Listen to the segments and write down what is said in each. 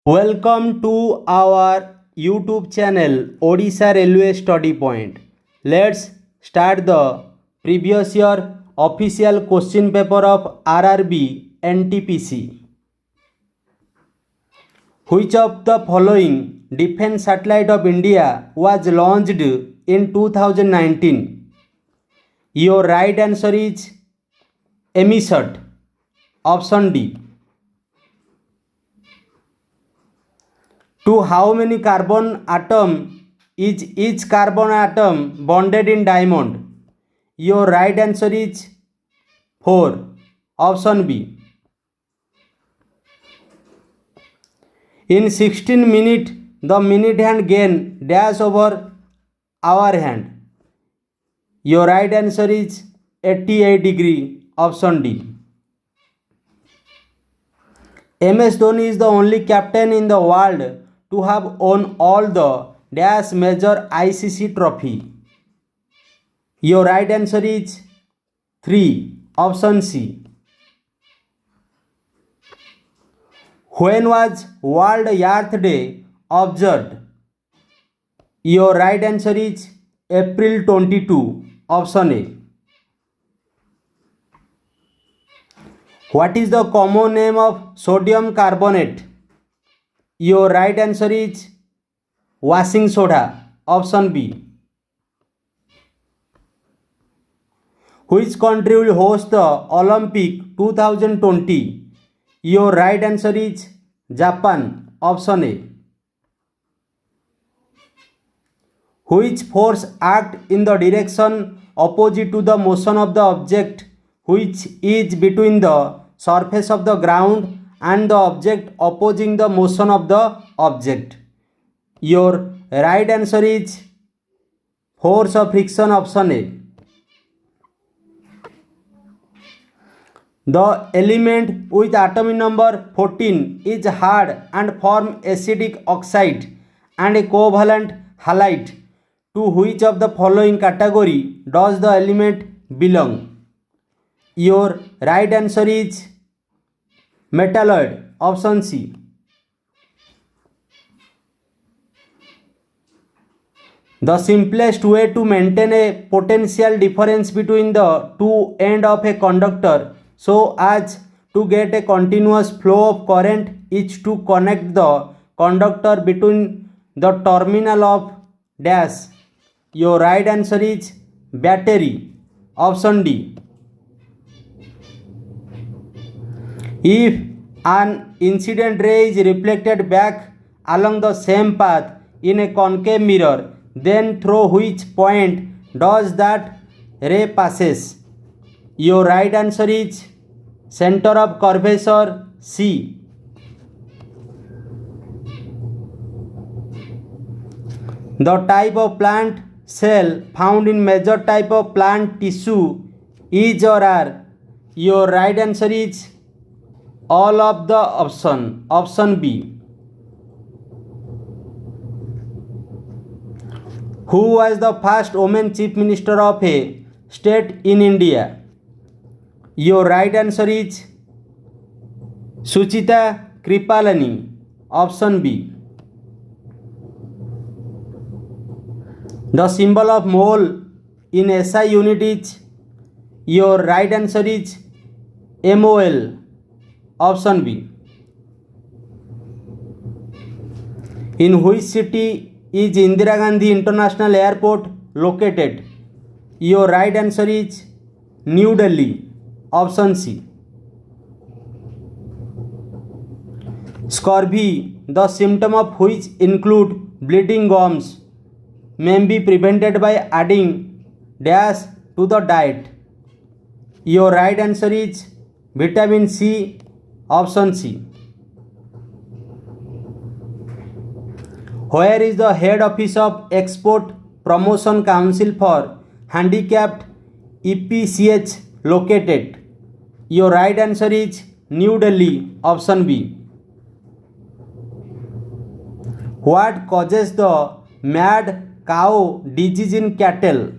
Welcome to our YouTube channel Odisha Railway Study Point. Let's start the previous year official question paper of RRB NTPC. Which of the following defense satellite of India was launched in 2019? Your right answer is EMISAT. Option D. To how many carbon atom is each carbon atom bonded in diamond? Your right answer is 4. Option B. In 16 minutes, the minute hand gain dash over hour hand. Your right answer is 88 degree. Option D. MS Dhoni is the only captain in the world to have won all the dash major ICC trophy. Your right answer is 3. Option C. When was World Earth Day observed? Your right answer is April 22. Option A. What is the common name of sodium carbonate? Your right answer is washing soda. Option B. Which country will host the Olympic 2020? Your right answer is Japan. Option A. Which force acts in the direction opposite to the motion of the object which is between the surface of the ground and the object opposing the motion of the object? Your right answer is force of friction. Option A. The element with atomic number 14 is hard and form acidic oxide and a covalent halide. To which of the following category does the element belong? Your right answer is metalloid. Option C. The simplest way to maintain a potential difference between the two ends of a conductor so as to get a continuous flow of current is to connect the conductor between the terminal of dash. Your right answer is battery. Option D. If an incident ray is reflected back along the same path in a concave mirror, then through which point does that ray passes? Your right answer is center of curvature. C. The type of plant cell found in major type of plant tissue is or are? Your right answer is all of the option. Option B. Who was the first woman chief minister of a state in India? Your right answer is Suchita Kripalani. Option B. The symbol of mole in SI unit is? Your right answer is MOL. Option B. In which city is Indira Gandhi International Airport located? Your right answer is New Delhi. Option C. Scurvy, the symptom of which include bleeding gums, may be prevented by adding dash to the diet. Your right answer is vitamin C. Option C. Where is the head office of Export Promotion Council for Handicapped EPCH located? Your right answer is New Delhi. Option B. What causes the mad cow disease in cattle?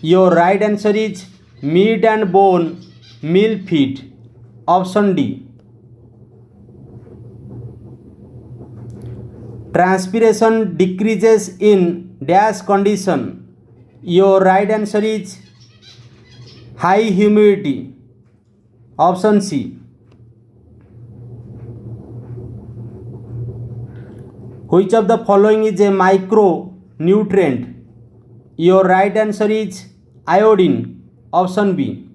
Your right answer is meat and bone meal feed. Option D. Transpiration decreases in dash condition. Your right answer is high humidity. Option C. Which of the following is a micronutrient? Your right answer is iodine. Option B.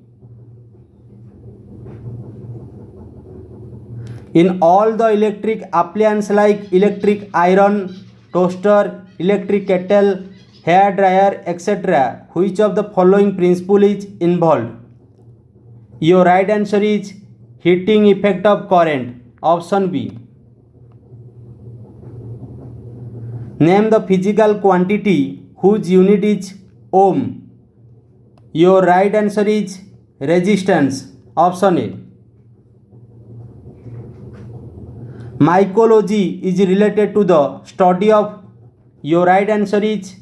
In all the electric appliances like electric iron, toaster, electric kettle, hair dryer, etc., which of the following principle is involved? Your right answer is heating effect of current. Option B. Name the physical quantity whose unit is ohm. Your right answer is resistance. Option A. Mycology is related to the study of. Your right answer is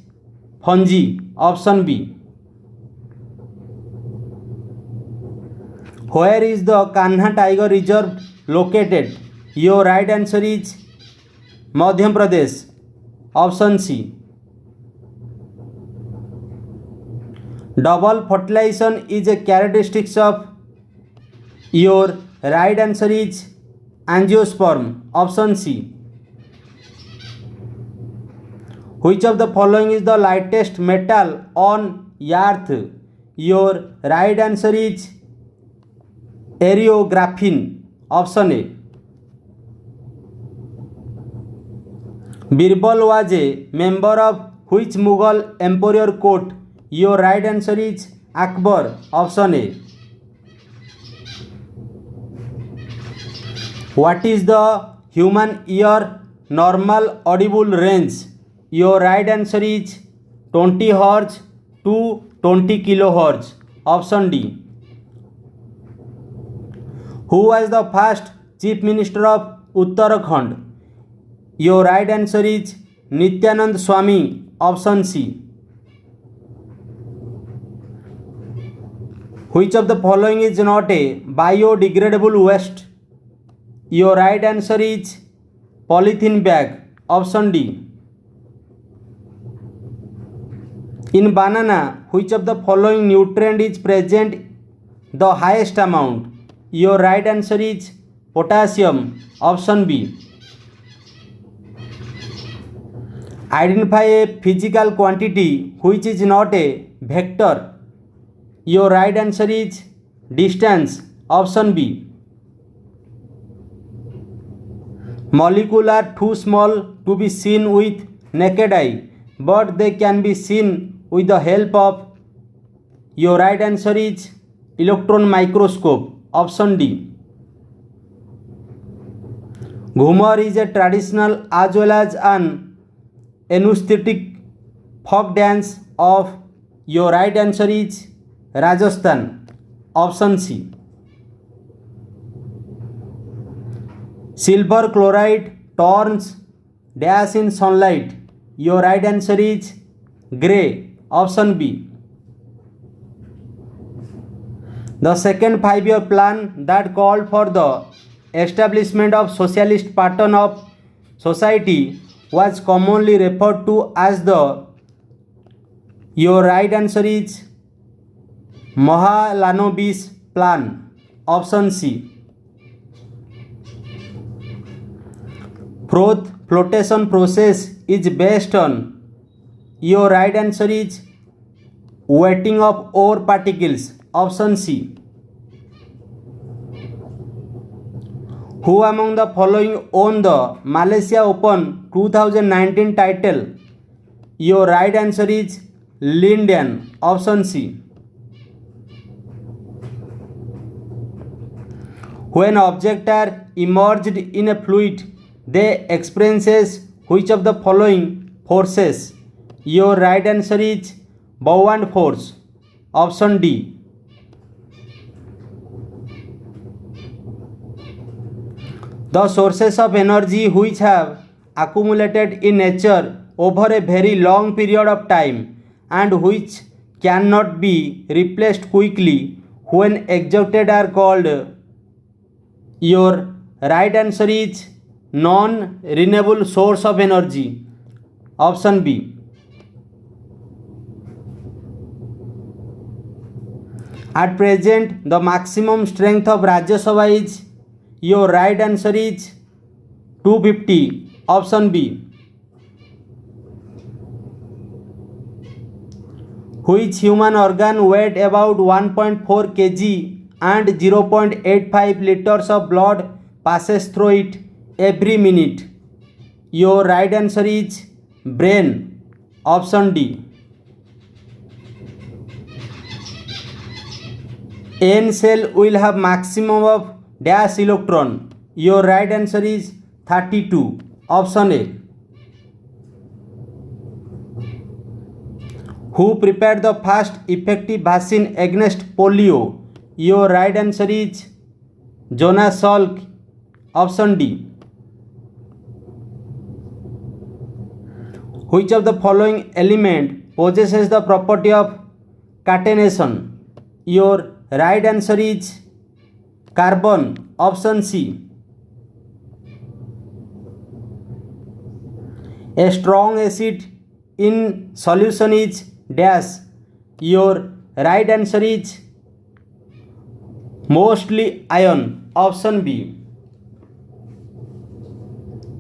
fungi. Option B. Where is the Kanha Tiger Reserve located? Your right answer is Madhya Pradesh. Option C. Double fertilization is a characteristic of. Your right answer is angiosperm. Option C. Which of the following is the lightest metal on earth? Your right answer is aerographene. Option A. Birbal was a member of which Mughal emperor court? Your right answer is Akbar. Option A. What is the human ear normal audible range? Your right answer is 20 Hz to 20 kHz. Option D. Who was the first Chief Minister of Uttarakhand? Your right answer is Nityanand Swami. Option C. Which of the following is not a biodegradable waste? Your right answer is polythene bag. Option D. In banana, which of the following nutrient is present the highest amount? Your right answer is potassium. Option B. Identify a physical quantity which is not a vector. Your right answer is distance. Option B. Molecules are too small to be seen with naked eye, but they can be seen with the help of. Your right answer is electron microscope. Option D. Ghumar is a traditional as well as an aesthetic folk dance of. Your right answer is Rajasthan. Option C. Silver chloride turns dash in sunlight. Your right answer is grey. Option B. The second 5-year plan that called for the establishment of socialist pattern of society was commonly referred to as the. Your right answer is Mahalanobis plan. Option C. Froth flotation process is based on. Your right answer is wetting of ore particles. Option C. Who among the following won the Malaysia Open 2019 title? Your right answer is Lin Dan. Option C. When objects are immersed in a fluid, they experiences which of the following forces? Your right answer is buoyant force. Option D. The sources of energy which have accumulated in nature over a very long period of time and which cannot be replaced quickly when exhausted are called. Your right answer is non-renewable source of energy? Option B. At present, the maximum strength of Rajya Sabha is, your right answer is 250. Option B. Which human organ weight about 1.4 kg and 0.85 liters of blood passes through it every minute? Your right answer is brain. Option D. N cell will have maximum of dash electron. Your right answer is 32. Option A. Who prepared the first effective vaccine against polio? Your right answer is Jonas Salk. Option D. Which of the following element possesses the property of catenation? Your right answer is carbon. Option C. A strong acid in solution is dash. Your right answer is mostly iron. Option B.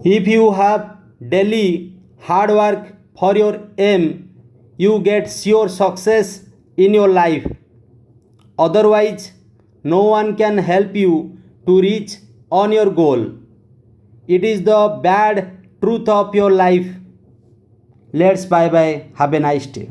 If you have daily hard work for your aim, you get sure success in your life. Otherwise, no one can help you to reach on your goal. It is the bad truth of your life. Let's bye bye. Have a nice day.